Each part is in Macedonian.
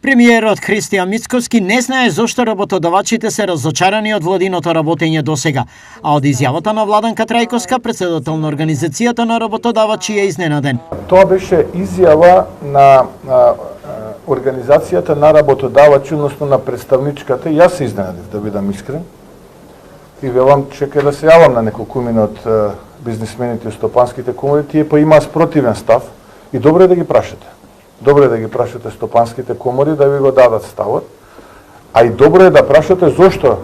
Премиерот Христијан Мицкоски не знае зошто работодавачите се разочарани од владиното работење досега, а од изјавата на Владанка Трајковска, председател на Организацијата на работодавачи, е изненаден. Тоа беше изјава на Организацијата на работодавачи, односно на представничката. Јас се изненадив, да бидам искрен. И велам, чекај да се јавам на неколку минут бизнисмените и стопанските комори, тие па имаа спротивен став и добро е да ги прашате. Добро е да ги прашате стопанските комори да ви го дадат ставот, а и добро е да прашате зошто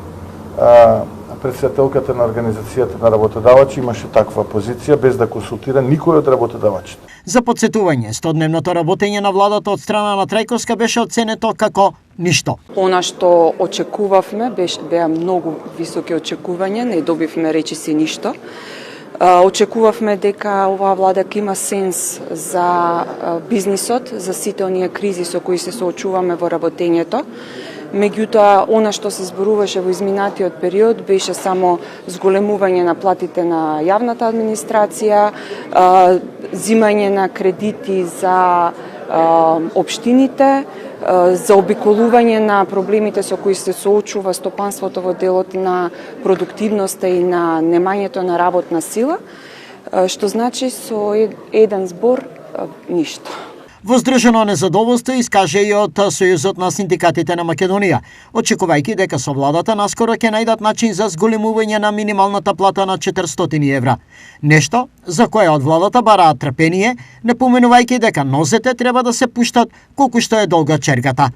председателката на Организацијата на работодавачи имаше таква позиција без да консултира никој од работодавачите. За подсетување, 100-дневното работење на владата од страна на Трајковска беше оценето како ништо. Она што очекувавме беа многу високи очекувања, не добивме речиси ништо. Очекувавме дека оваа влада ќе има сенс за бизнисот, за сите оние кризи со кои се соочуваме во работењето. Меѓутоа, она што се зборуваше во изминатиот период беше само зголемување на платите на јавната администрација, зимање на кредити за општините, за обиколување на проблемите со кои се соочува стопанството во делот на продуктивноста и на немањето на работна сила, што значи со еден збор ништо. Воздржано незадоволство искаже и од Сојузот на синдикатите на Македонија, очекувајќи дека со владата наскоро ќе најдат начин за зголемување на минималната плата на 400 евра. Нешто за кое од владата бараат трпение, напоменувајќи дека нозете треба да се пуштат колку што е долга чергата.